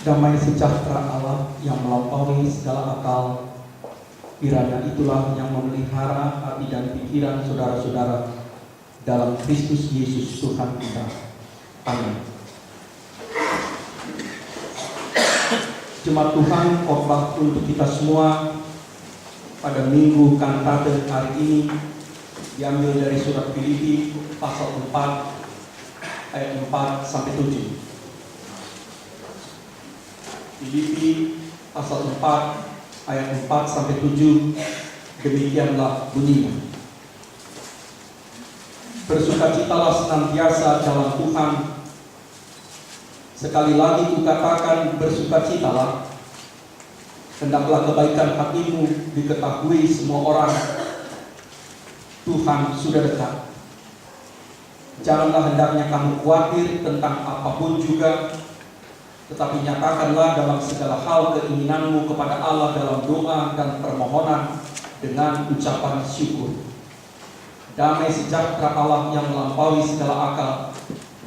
Damai sejahtera Allah yang melampaui segala akal, kiranya itulah yang memelihara hati dan pikiran saudara-saudara dalam Kristus Yesus Tuhan kita. Amin. Jemaat Tuhan, khotbah untuk kita semua pada minggu kantate hari ini diambil dari surat Filipi pasal 4 ayat 4 sampai 7. Filipi pasal 4 ayat 4 sampai 7, demikianlah bunyinya. Bersukacitalah senantiasa dalam Tuhan. Sekali lagi kukatakan, bersukacitalah. Hendaklah kebaikan hatimu diketahui semua orang. Tuhan sudah dekat. Janganlah hendaknya kamu khawatir tentang apapun juga, tetapi nyatakanlah dalam segala hal keinginanmu kepada Allah dalam doa dan permohonan dengan ucapan syukur. Damai sejahtera Allah yang melampaui segala akal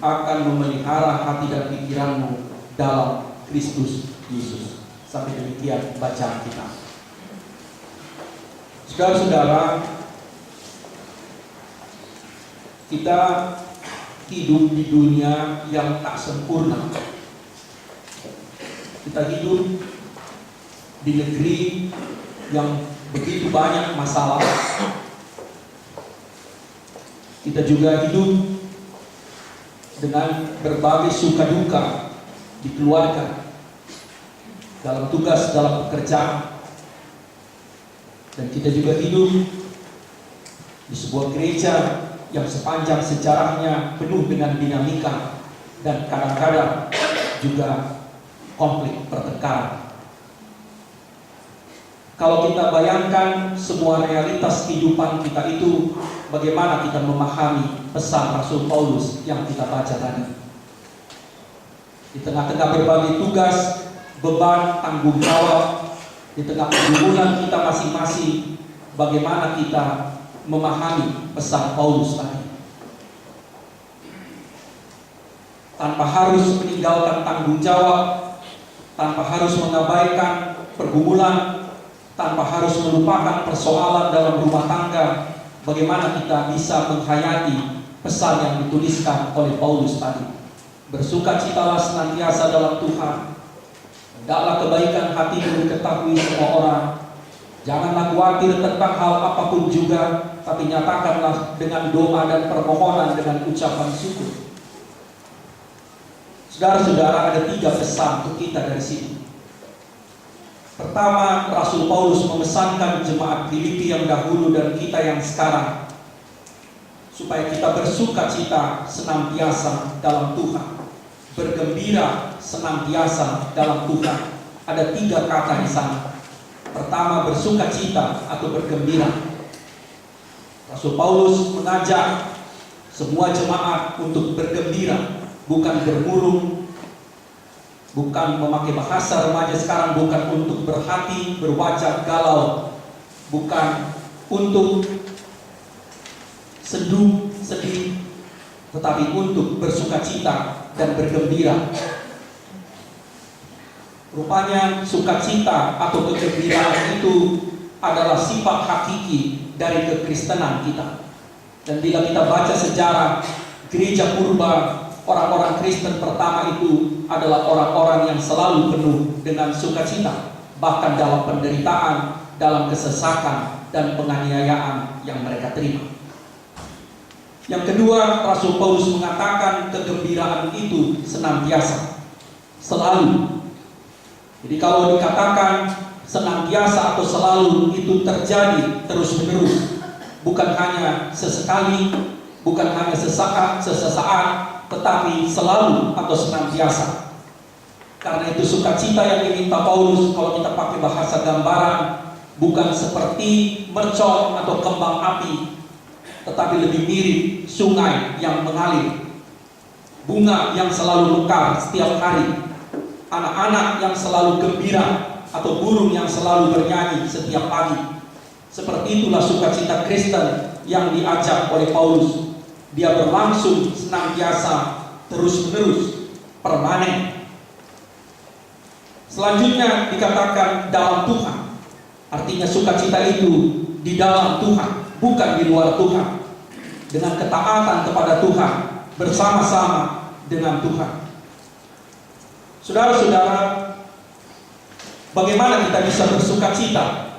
akan memelihara hati dan pikiranmu dalam Kristus Yesus. Sampai demikian bacaan kita. Saudara-saudara, kita hidup di dunia yang tak sempurna. Kita hidup di negeri yang begitu banyak masalah. Kita juga hidup dengan berbagai suka duka di keluarga, dalam tugas, dalam pekerjaan. Dan kita juga hidup di sebuah gereja yang sepanjang sejarahnya penuh dengan dinamika dan kadang-kadang juga konflik, pertengkaran. Kalau kita bayangkan semua realitas kehidupan kita itu, bagaimana kita memahami pesan Rasul Paulus yang kita baca tadi? Di tengah-tengah berbagai tugas, beban, tanggung jawab, di tengah hubungan kita masing-masing, bagaimana kita memahami pesan Paulus tadi? Tanpa harus meninggalkan tanggung jawab, tanpa harus mengabaikan pergumulan, tanpa harus melupakan persoalan dalam rumah tangga, bagaimana kita bisa menghayati pesan yang dituliskan oleh Paulus tadi? Bersukacitalah senantiasa dalam Tuhan. Hendaklah kebaikan hatimu diketahui semua orang. Janganlah khawatir tentang hal apapun juga, tapi nyatakanlah dengan doa dan permohonan dengan ucapan syukur. Saudara-saudara, ada 3 pesan untuk kita dari sini. Pertama, Rasul Paulus memesankan jemaat Filipi yang dahulu dan kita yang sekarang, supaya kita bersukacita senantiasa dalam Tuhan, bergembira senantiasa dalam Tuhan. Ada 3 kata di sana. Pertama, bersukacita atau bergembira. Rasul Paulus mengajak semua jemaat untuk bergembira, bukan bermurung, bukan memakai bahasa remaja sekarang, bukan untuk berhati, berwajah galau, bukan untuk sedih, tetapi untuk bersukacita dan bergembira. Rupanya sukacita atau kegembiraan itu adalah sifat hakiki dari kekristenan kita. Dan bila kita baca sejarah gereja purba, orang-orang Kristen pertama itu adalah orang-orang yang selalu penuh dengan sukacita, bahkan dalam penderitaan, dalam kesesakan dan penganiayaan yang mereka terima. Yang kedua, Rasul Paulus mengatakan kegembiraan itu senantiasa, selalu. Jadi kalau dikatakan senantiasa atau selalu, itu terjadi terus-menerus, bukan hanya sesekali, bukan hanya sesaat, tetapi selalu atau senantiasa. Karena itu sukacita yang diminta Paulus, kalau kita pakai bahasa gambaran, bukan seperti mercon atau kembang api, tetapi lebih mirip sungai yang mengalir, bunga yang selalu mekar setiap hari, anak-anak yang selalu gembira, atau burung yang selalu bernyanyi setiap pagi. Seperti itulah sukacita Kristen yang diajak oleh Paulus. Dia berlangsung senantiasa, terus-menerus, permanen. Selanjutnya dikatakan dalam Tuhan. Artinya sukacita itu di dalam Tuhan, bukan di luar Tuhan. Dengan ketaatan kepada Tuhan, bersama-sama dengan Tuhan. Saudara-saudara, bagaimana kita bisa bersukacita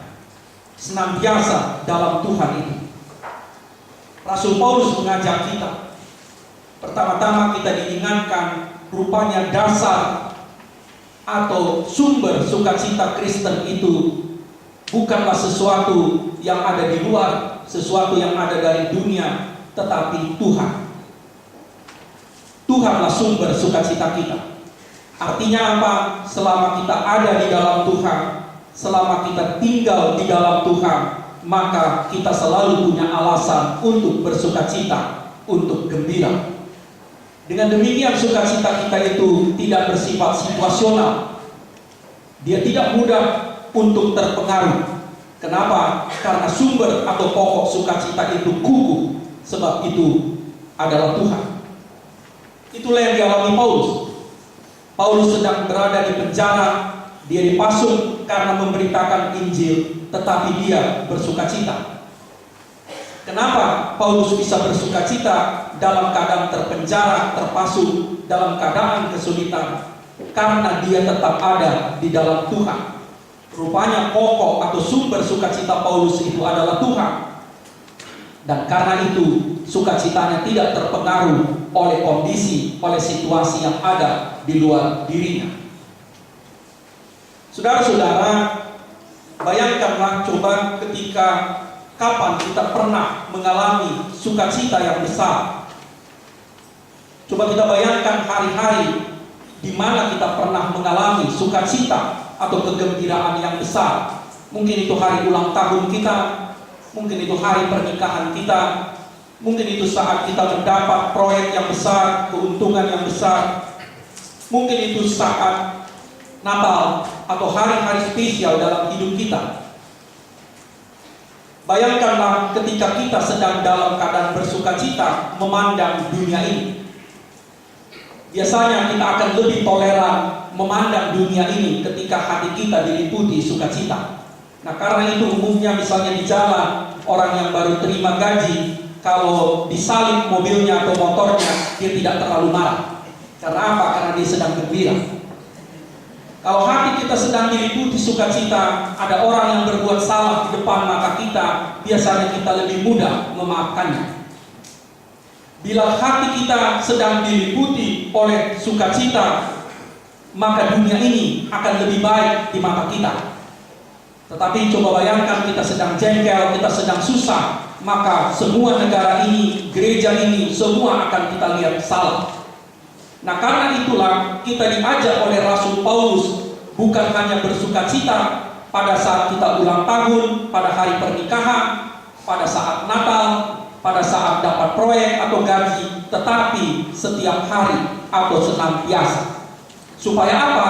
senantiasa dalam Tuhan itu? Rasul Paulus mengajak kita. Pertama-tama kita diingatkan rupanya dasar atau sumber sukacita Kristen itu bukanlah sesuatu yang ada di luar, sesuatu yang ada dari dunia, tetapi Tuhan. Tuhanlah sumber sukacita kita. Artinya apa? Selama kita ada di dalam Tuhan, selama kita tinggal di dalam Tuhan, maka kita selalu punya alasan untuk bersukacita, untuk gembira. Dengan demikian sukacita kita itu tidak bersifat situasional. Dia tidak mudah untuk terpengaruh. Kenapa? Karena sumber atau pokok sukacita itu kukuh, sebab itu adalah Tuhan. Itulah yang dialami Paulus. Paulus sedang berada di penjara, dia dipasung karena memberitakan Injil, tetapi dia bersukacita. Kenapa Paulus bisa bersukacita dalam keadaan terpenjara, terpasung, dalam keadaan kesulitan? Karena dia tetap ada di dalam Tuhan. Rupanya pokok atau sumber sukacita Paulus itu adalah Tuhan. Dan karena itu sukacitanya tidak terpengaruh oleh kondisi, oleh situasi yang ada di luar dirinya. Saudara-saudara, bayangkanlah coba ketika kapan kita pernah mengalami sukacita yang besar. Coba kita bayangkan hari-hari di mana kita pernah mengalami sukacita atau kegembiraan yang besar. Mungkin itu hari ulang tahun kita, mungkin itu hari pernikahan kita, mungkin itu saat kita mendapat proyek yang besar, keuntungan yang besar, mungkin itu saat Natal atau hari-hari spesial dalam hidup kita. Bayangkanlah ketika kita sedang dalam keadaan bersukacita memandang dunia ini. Biasanya kita akan lebih toleran memandang dunia ini ketika hati kita diliputi sukacita. Nah, karena itu umumnya misalnya di jalan, orang yang baru terima gaji, kalau disalip mobilnya atau motornya, dia tidak terlalu marah. Karena apa? Karena dia sedang gembira. Kalau hati kita sedang diliputi sukacita, ada orang yang berbuat salah di depan mata kita, biasanya kita lebih mudah memaafkannya. Bila hati kita sedang diliputi oleh sukacita, maka dunia ini akan lebih baik di mata kita. Tetapi coba bayangkan kita sedang jengkel, kita sedang susah, maka semua negara ini, gereja ini, semua akan kita lihat salah. Nah, karena itulah kita diajak oleh Rasul Paulus bukan hanya bersukacita pada saat kita ulang tahun, pada hari pernikahan, pada saat Natal, pada saat dapat proyek atau gaji, tetapi setiap hari atau senantiasa. Supaya apa?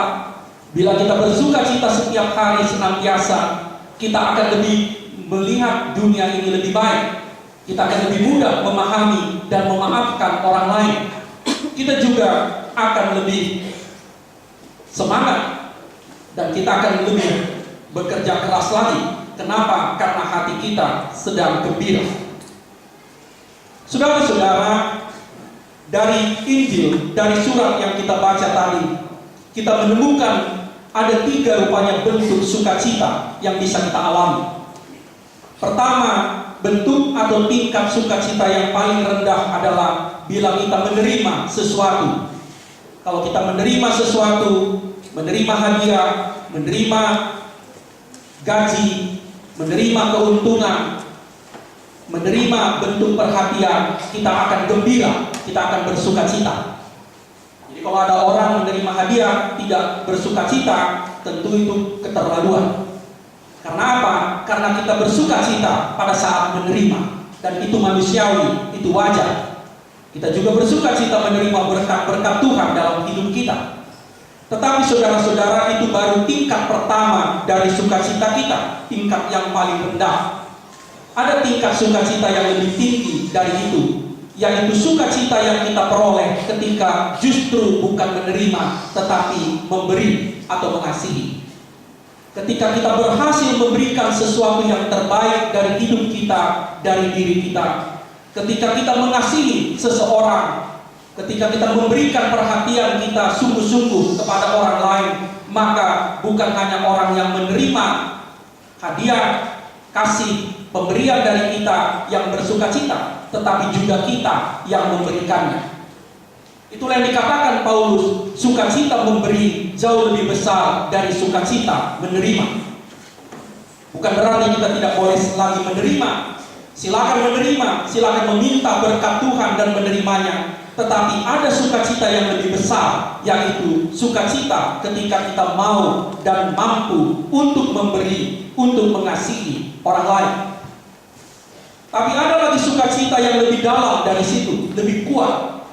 Bila kita bersukacita setiap hari senantiasa, kita akan lebih melihat dunia ini lebih baik. Kita akan lebih mudah memahami dan memaafkan orang lain. Kita juga akan lebih semangat dan kita akan lebih bekerja keras lagi. Kenapa? Karena hati kita sedang gembira. Saudara-saudara, dari Injil, dari surat yang kita baca tadi, kita menemukan ada 3 rupanya bentuk sukacita yang bisa kita alami. Pertama, bentuk atau tingkat sukacita yang paling rendah adalah bila kita menerima sesuatu. Kalau kita menerima sesuatu, menerima hadiah, menerima gaji, menerima keuntungan, menerima bentuk perhatian, kita akan gembira, kita akan bersukacita. Jadi kalau ada orang menerima hadiah tidak bersukacita, tentu itu keterlaluan. Karena apa? Karena kita bersukacita pada saat menerima, dan itu manusiawi, itu wajar. Kita juga bersukacita menerima berkat-berkat Tuhan dalam hidup kita. Tetapi saudara-saudara, itu baru tingkat pertama dari sukacita kita, tingkat yang paling rendah. Ada tingkat sukacita yang lebih tinggi dari itu. yaitu sukacita yang kita peroleh ketika justru bukan menerima, tetapi memberi atau mengasihi. Ketika kita berhasil memberikan sesuatu yang terbaik dari hidup kita, dari diri kita. Ketika kita mengasihi seseorang, ketika kita memberikan perhatian kita sungguh-sungguh kepada orang lain, maka bukan hanya orang yang menerima hadiah, kasih, pemberian dari kita yang bersukacita, tetapi juga kita yang memberikannya. Itulah yang dikatakan Paulus, sukacita memberi jauh lebih besar dari sukacita menerima. Bukan berarti kita tidak boleh lagi menerima. Silakan menerima, silakan meminta berkat Tuhan dan menerimanya. Tetapi ada sukacita yang lebih besar, yaitu sukacita ketika kita mau dan mampu untuk memberi, untuk mengasihi orang lain. Tapi ada lagi sukacita yang lebih dalam dari situ, lebih kuat,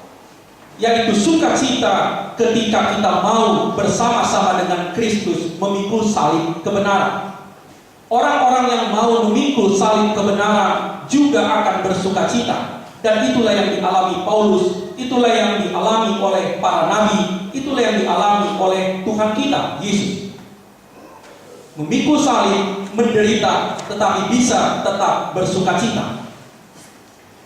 yaitu sukacita ketika kita mau bersama-sama dengan Kristus memikul salib kebenaran. Orang-orang yang mau memikul salib kebenaran juga akan bersukacita. Dan itulah yang dialami Paulus, itulah yang dialami oleh para nabi, itulah yang dialami oleh Tuhan kita, Yesus. Memikul salib, menderita, tetapi bisa tetap bersukacita.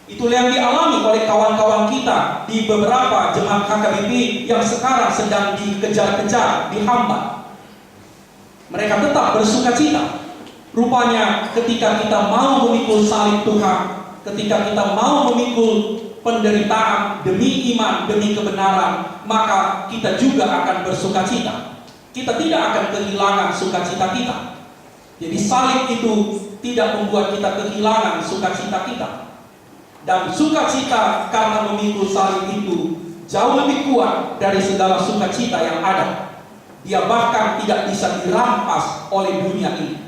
Itulah yang dialami oleh kawan-kawan kita di beberapa jemaat HKBP yang sekarang sedang dikejar-kejar, dihambat. Mereka tetap bersukacita. Rupanya ketika kita mau memikul salib Tuhan, ketika kita mau memikul penderitaan demi iman, demi kebenaran, maka kita juga akan bersukacita. Kita tidak akan kehilangan sukacita kita. Jadi salib itu tidak membuat kita kehilangan sukacita kita. Dan sukacita karena memikul salib itu jauh lebih kuat dari segala sukacita yang ada. Dia bahkan tidak bisa dirampas oleh dunia ini.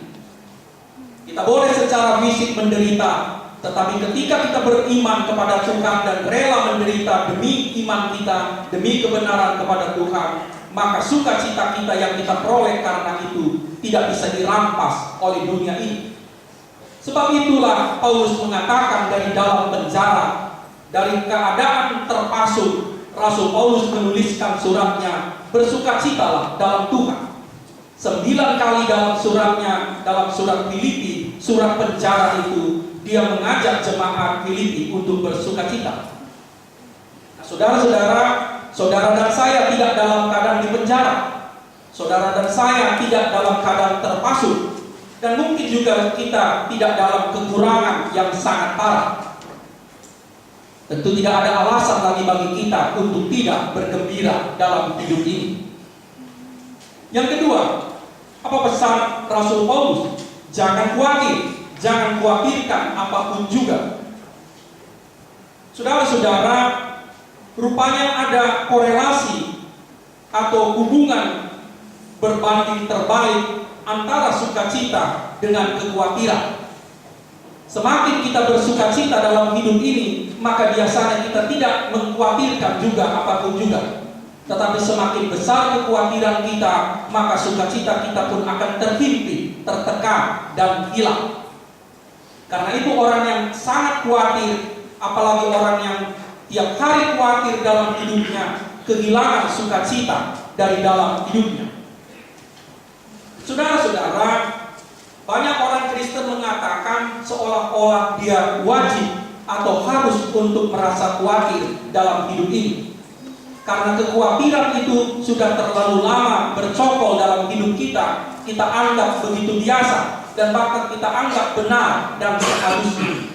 Kita boleh secara fisik menderita, tetapi ketika kita beriman kepada Tuhan dan rela menderita demi iman kita, demi kebenaran kepada Tuhan, maka sukacita kita yang kita peroleh karena itu tidak bisa dirampas oleh dunia ini. Sebab itulah Paulus mengatakan dari dalam penjara, dari keadaan terpasung, Rasul Paulus menuliskan suratnya, bersukacitalah dalam Tuhan. 9 kali dalam suratnya, dalam surat Filipi, surat penjara itu, dia mengajak jemaat Filipi untuk bersukacita. Nah, saudara-saudara, saudara dan saya tidak dalam keadaan di penjara. Saudara dan saya tidak dalam keadaan terpasung. Dan mungkin juga kita tidak dalam kekurangan yang sangat parah. Tentu tidak ada alasan lagi bagi kita untuk tidak bergembira dalam hidup ini. Yang kedua, apa pesan Rasul Paulus? Jangan khawatir, jangan khawatirkan apapun juga. Saudara-saudara, rupanya ada korelasi atau hubungan berbanding terbalik antara sukacita dengan kekhawatiran. Semakin kita bersukacita dalam hidup ini, maka biasanya kita tidak mengkhawatirkan juga apapun juga. Tetapi semakin besar kekhawatiran kita, maka sukacita kita pun akan terhimpit, tertekan, dan hilang. Karena itu orang yang sangat khawatir, apalagi orang yang tiap hari khawatir dalam hidupnya, kehilangan sukacita dari dalam hidupnya. Saudara-saudara, banyak orang Kristen mengatakan seolah-olah dia wajib atau harus untuk merasa khawatir dalam hidup ini. Karena kekhawatiran itu sudah terlalu lama bercokol dalam hidup kita, kita anggap begitu biasa, dan bahkan kita anggap benar dan seharusnya.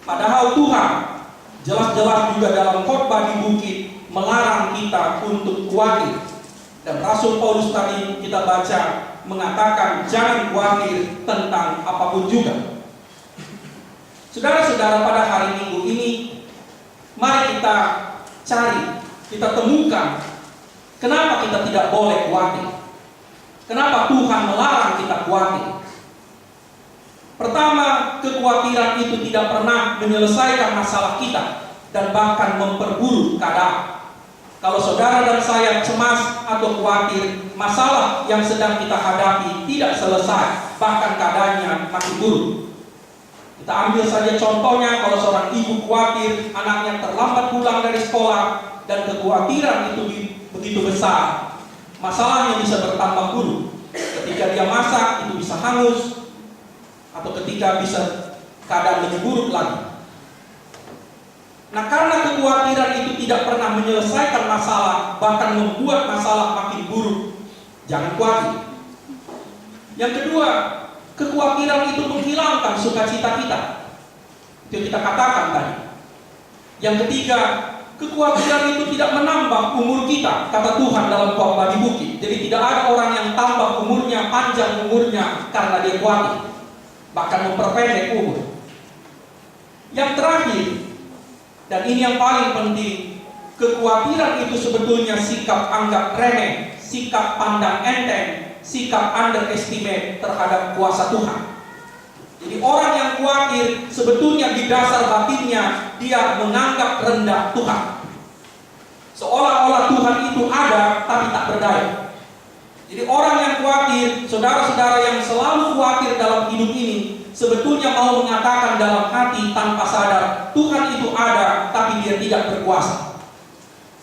Padahal Tuhan jelas-jelas juga dalam khotbah di bukit melarang kita untuk khawatir. Dan Rasul Paulus tadi kita baca mengatakan jangan khawatir tentang apapun juga. Saudara-saudara, pada hari Minggu ini mari kita cari, kita temukan kenapa kita tidak boleh khawatir. Kenapa Tuhan melarang kita khawatir? Pertama, kekhawatiran itu tidak pernah menyelesaikan masalah kita dan bahkan memperburuk keadaan. Kalau saudara dan saya cemas atau khawatir, masalah yang sedang kita hadapi tidak selesai, bahkan keadaannya makin buruk. Kita ambil saja contohnya, kalau seorang ibu khawatir anaknya terlambat pulang dari sekolah dan kekhawatiran itu begitu besar, masalahnya bisa bertambah buruk. Ketika dia masak itu bisa hangus, atau ketika bisa keadaan lebih buruk lagi. Nah, karena kekhawatiran itu tidak pernah menyelesaikan masalah, bahkan membuat masalah makin buruk, jangan khawatir. Yang kedua, kekhawatiran itu menghilangkan sukacita kita. Itu kita katakan tadi. Yang ketiga, kekhawatiran itu tidak menambah umur kita, kata Tuhan dalam khotbah di bukit. Jadi tidak ada orang yang tambah umurnya, panjang umurnya karena dia khawatir, bahkan memperpendek umur. Yang terakhir, dan ini yang paling penting, kekhawatiran itu sebetulnya sikap anggap remeh, sikap pandang enteng, sikap underestimate terhadap kuasa Tuhan. Jadi orang yang khawatir sebetulnya di dasar batinnya dia menganggap rendah Tuhan. Seolah-olah Tuhan itu ada tapi tak berdaya. Jadi orang yang khawatir, saudara-saudara yang selalu khawatir dalam hidup ini, sebetulnya mau mengatakan dalam hati tanpa sadar, Tuhan itu ada tapi dia tidak berkuasa.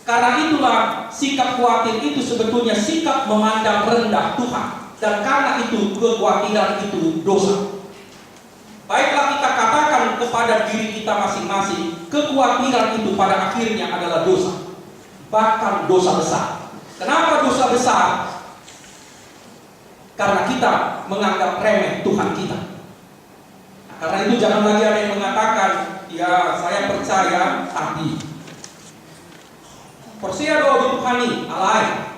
Karena itulah sikap khawatir itu sebetulnya sikap memandang rendah Tuhan. Dan karena itu kekhawatiran itu dosa. Baiklah kita katakan kepada diri kita masing-masing, kekhawatiran itu pada akhirnya adalah dosa. Bahkan dosa besar. Kenapa dosa besar? Karena kita menganggap remeh Tuhan kita. Nah, karena itu jangan lagi ada yang mengatakan, ya saya percaya tapi persia doa dituhani alai.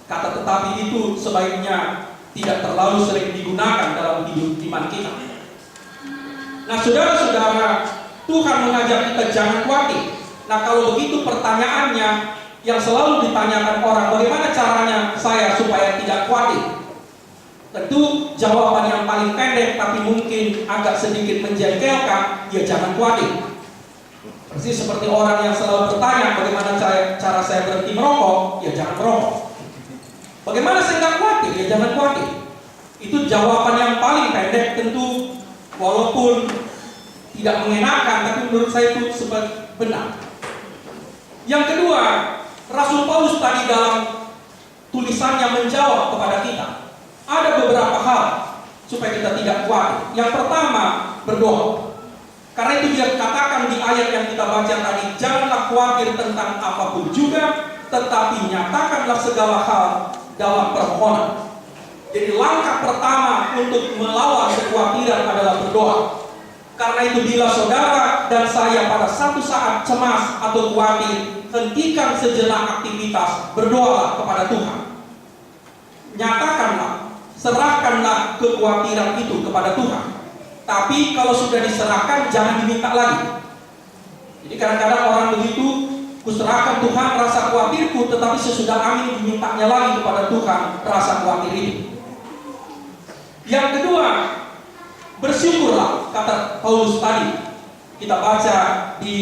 Kata tetapi itu sebaiknya tidak terlalu sering digunakan dalam hidup iman kita. Nah saudara-saudara, Tuhan mengajak kita jangan khawatir. Nah kalau begitu pertanyaannya yang selalu ditanyakan orang, bagaimana caranya saya supaya tidak khawatir? Tentu jawaban yang paling pendek tapi mungkin agak sedikit menjengkelkan, ya jangan khawatir. Persis seperti orang yang selalu bertanya bagaimana cara saya berhenti merokok, ya jangan merokok. Bagaimana saya nggak khawatir, ya jangan khawatir. Itu jawaban yang paling pendek, tentu walaupun tidak mengenakan, tapi menurut saya itu benar. Yang kedua, Rasul Paulus tadi dalam tulisannya menjawab kepada kita. Ada beberapa hal supaya kita tidak khawatir. Yang pertama, berdoa. Karena itu dia katakan di ayat yang kita baca tadi, janganlah khawatir tentang apapun juga, tetapi nyatakanlah segala hal dalam permohonan. Jadi langkah pertama untuk melawan kekhawatiran adalah berdoa. Karena itu bila saudara dan saya pada satu saat cemas atau khawatir, hentikan sejenak aktivitas, berdoalah kepada Tuhan. Nyatakanlah, serahkanlah kekhawatiran itu kepada Tuhan. Tapi kalau sudah diserahkan, jangan diminta lagi. Jadi kadang-kadang orang begitu, kuserahkan Tuhan rasa khawatirku, tetapi sesudah amin dimintanya lagi kepada Tuhan rasa khawatir itu. Yang kedua, bersyukurlah, kata Paulus tadi. Kita baca di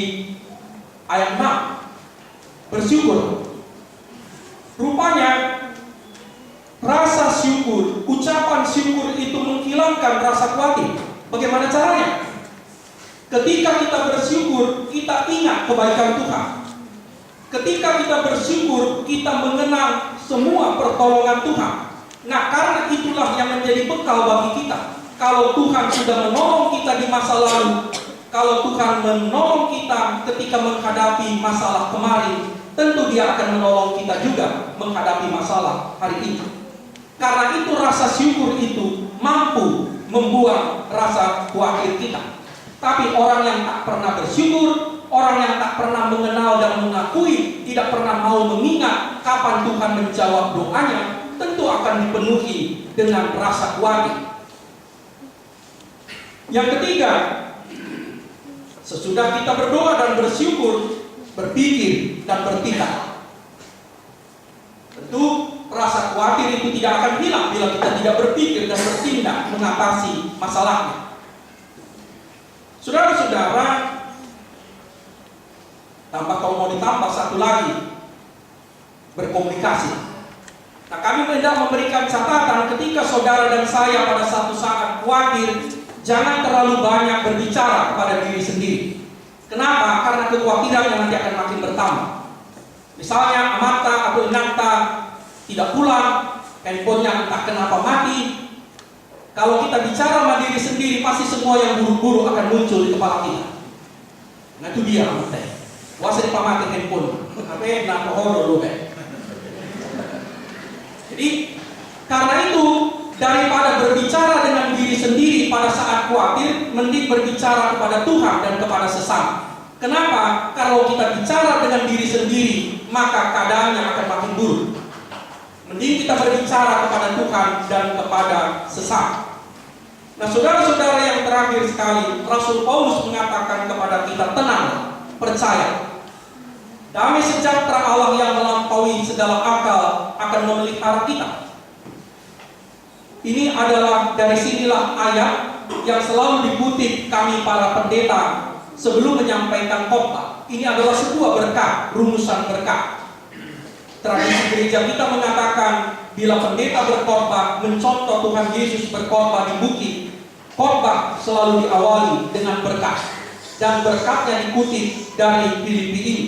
ayat 6. Bersyukur. Rupanya rasa syukur, ucapan syukur itu menghilangkan rasa khawatir. Bagaimana caranya? Ketika kita bersyukur, kita ingat kebaikan Tuhan. Ketika kita bersyukur, kita mengenang semua pertolongan Tuhan. Nah, karena itulah yang menjadi bekal bagi kita. Kalau Tuhan sudah menolong kita di masa lalu, kalau Tuhan menolong kita ketika menghadapi masalah kemarin, tentu Dia akan menolong kita juga menghadapi masalah hari ini. Karena itu rasa syukur itu mampu membuang rasa khawatir kita. Tapi orang yang tak pernah bersyukur, orang yang tak pernah mengenal dan mengakui, tidak pernah mau mengingat kapan Tuhan menjawab doanya, tentu akan dipenuhi dengan rasa khawatir. Yang ketiga, sesudah kita berdoa dan bersyukur, berpikir dan bertindak. Tentu rasa khawatir itu tidak akan hilang bila kita tidak berpikir dan bertindak mengatasi masalahnya. Saudara-saudara, kalau mau ditambah satu lagi, berkomunikasi. Nah, kami hendak memberikan catatan ketika saudara dan saya pada satu saat khawatir, jangan terlalu banyak berbicara kepada diri sendiri. Kenapa? Karena kekhawatiran yang nanti akan makin bertambah. Misalnya Amata atau Inanta tidak pulang, handphonenya entah kenapa mati. Kalau kita bicara sama diri sendiri, pasti semua yang buruk-buruk akan muncul di kepala kita. Nah itu dia Amata. Wasa dipamati handphone. Apa nak horor lu Jadi karena itu, daripada berbicara dengan diri sendiri pada saat khawatir, mending berbicara kepada Tuhan dan kepada sesama. Kenapa? Kalau kita bicara dengan diri sendiri, maka keadaannya akan makin buruk. Mending kita berbicara kepada Tuhan dan kepada sesama. Nah, saudara-saudara yang terakhir sekali, Rasul Paulus mengatakan kepada kita, tenang, percaya. Damai sejahtera Allah yang melampaui segala akal akan memelihara kita. Ini adalah dari sinilah ayat yang selalu dikutip kami para pendeta sebelum menyampaikan khotbah. Ini adalah sebuah berkat, rumusan berkat. Tradisi gereja kita mengatakan bila pendeta berkhotbah mencontoh Tuhan Yesus berkhotbah di bukit, khotbah selalu diawali dengan berkat. Dan berkatnya dikutip dari Filipi ini.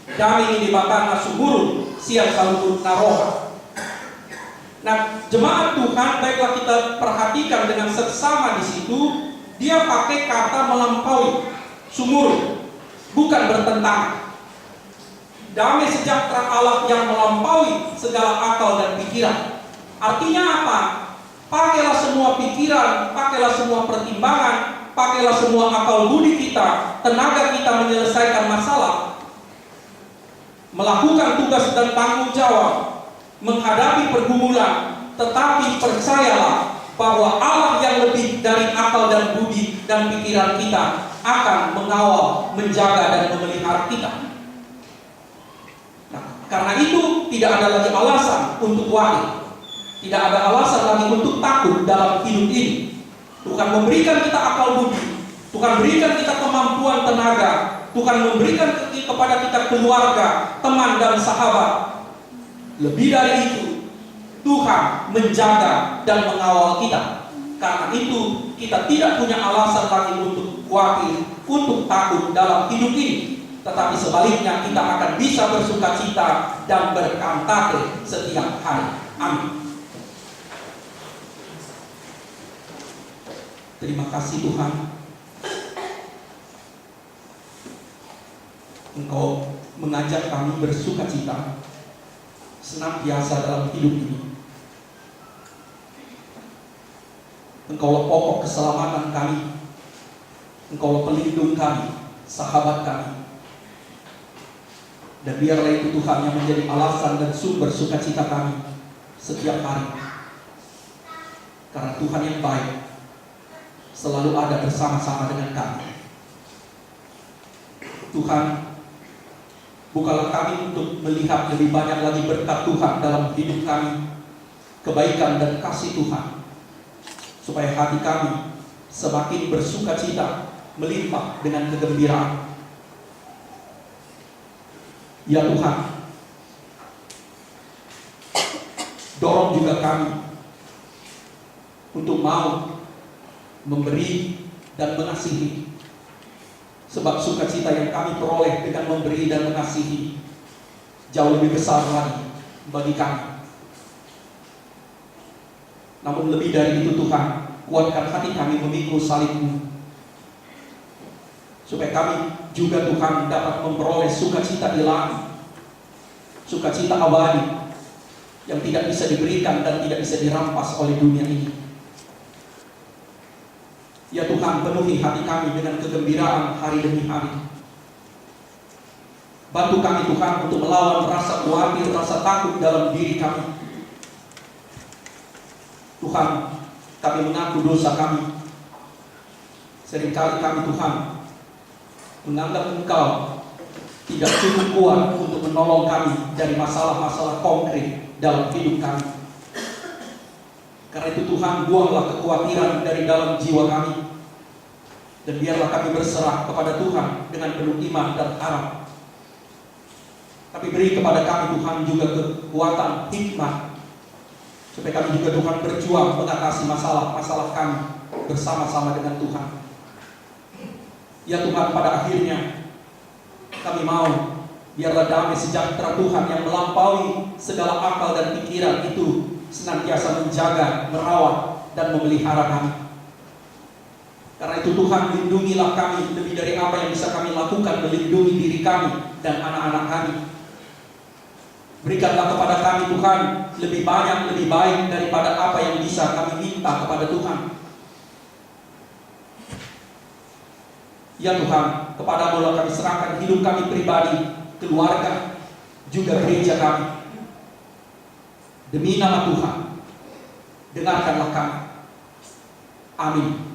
Kami ini dibakar nasuburu, siang salur naroha. Nah, jemaat Tuhan, baiklah kita perhatikan dengan seksama di situ, dia pakai kata melampaui, sumur, bukan bertentangan. Damai sejahtera Allah yang melampaui segala akal dan pikiran. Artinya apa? Pakailah semua pikiran, pakailah semua pertimbangan, pakailah semua akal budi kita, tenaga kita menyelesaikan masalah, melakukan tugas dan tanggung jawab, menghadapi pergumulan, tetapi percayalah bahwa Allah yang lebih dari akal dan budi dan pikiran kita akan mengawal, menjaga dan memelihara kita. Nah, karena itu tidak ada lagi alasan untuk khawatir, tidak ada alasan lagi untuk takut dalam hidup ini. Tuhan memberikan kita akal budi, Tuhan berikan kita kemampuan tenaga, Tuhan memberikan kepada kita keluarga, teman dan sahabat. Lebih dari itu, Tuhan menjaga dan mengawal kita. Karena itu, kita tidak punya alasan lagi untuk khawatir, untuk takut dalam hidup ini. Tetapi sebaliknya, kita akan bisa bersukacita dan berkantate setiap hari. Amin. Terima kasih Tuhan. Engkau mengajak kami bersukacita senantiasa dalam hidup ini. Engkaulah pokok keselamatan kami. Engkaulah pelindung kami, sahabat kami. Dan biarlah itu Tuhan yang menjadi alasan dan sumber sukacita kami setiap hari. Karena Tuhan yang baik selalu ada bersama-sama dengan kami. Tuhan, bukalah kami untuk melihat lebih banyak lagi berkat Tuhan dalam hidup kami, kebaikan dan kasih Tuhan, supaya hati kami semakin bersukacita, melimpah dengan kegembiraan. Ya Tuhan, dorong juga kami untuk mau memberi dan mengasihi. Sebab sukacita yang kami peroleh dengan memberi dan mengasihi jauh lebih besar lagi bagi kami. Namun lebih dari itu Tuhan, kuatkan hati kami memikul salib-Mu, supaya kami juga Tuhan dapat memperoleh sukacita ilahi, sukacita abadi yang tidak bisa diberikan dan tidak bisa dirampas oleh dunia ini. Ya Tuhan, penuhi hati kami dengan kegembiraan hari demi hari. Bantu kami Tuhan untuk melawan rasa khawatir, rasa takut dalam diri kami. Tuhan, kami mengaku dosa kami. Seringkali kami Tuhan menganggap Engkau tidak cukup kuat untuk menolong kami dari masalah-masalah konkret dalam hidup kami. Karena itu Tuhan, buanglah kekhawatiran dari dalam jiwa kami, dan biarlah kami berserah kepada Tuhan dengan penuh iman dan harap. Tapi beri kepada kami Tuhan juga kekuatan, hikmat, supaya kami juga Tuhan berjuang mengatasi masalah-masalah kami bersama-sama dengan Tuhan. Ya Tuhan, pada akhirnya kami mau biarlah damai sejahtera Tuhan yang melampaui segala akal dan pikiran itu senantiasa menjaga, merawat, dan memelihara kami. Karena itu Tuhan, lindungilah kami lebih dari apa yang bisa kami lakukan, melindungi diri kami dan anak-anak kami. Berikanlah kepada kami Tuhan lebih banyak, lebih baik daripada apa yang bisa kami minta kepada Tuhan. Ya Tuhan, kepadamu kami serahkan hidup kami pribadi, keluarga, juga gereja kami. Demi nama Tuhan, dengarkanlah kami. Amin.